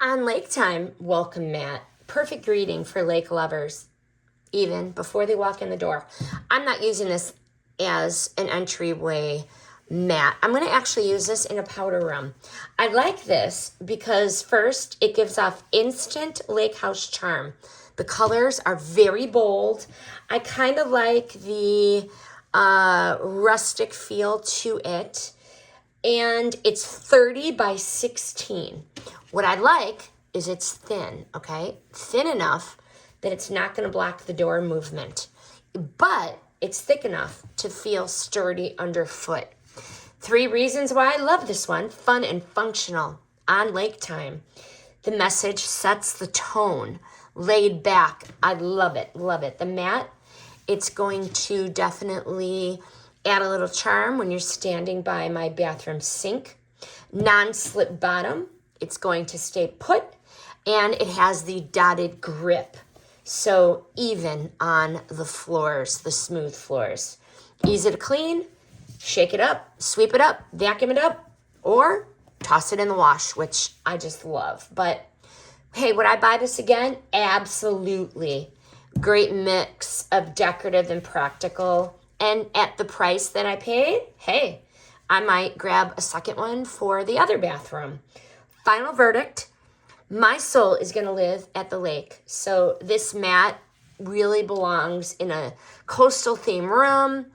On lake time welcome mat, perfect greeting for lake lovers, even before they walk in the door. I'm not using this as an entryway mat. I'm going to actually use this in a powder room. I like this because first, it gives off instant lake house charm. The colors are very bold. I kind of like the rustic feel to it. And it's 30 by 16. What I like is it's thin, okay? Thin enough that it's not going to block the door movement. But it's thick enough to feel sturdy underfoot. 3 reasons why I love this one. Fun and functional on lake time. The message sets the tone. Laid back. I love it. Love it. The mat, it's going to definitely add a little charm when you're standing by my bathroom sink. Non-slip bottom. It's going to stay put. And it has the dotted grip. So even on the floors, the smooth floors. Easy to clean. Shake it up. Sweep it up. Vacuum it up. Or toss it in the wash, which I just love. But hey, would I buy this again? Absolutely. Great mix of decorative and practical. And at the price that I paid, hey, I might grab a second one for the other bathroom. Final verdict, my soul is going to live at the lake. So this mat really belongs in a coastal theme room,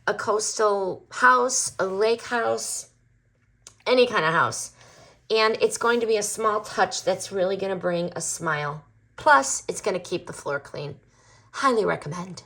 a coastal house, a lake house, any kind of house. And it's going to be a small touch that's really going to bring a smile. Plus, it's going to keep the floor clean. Highly recommend.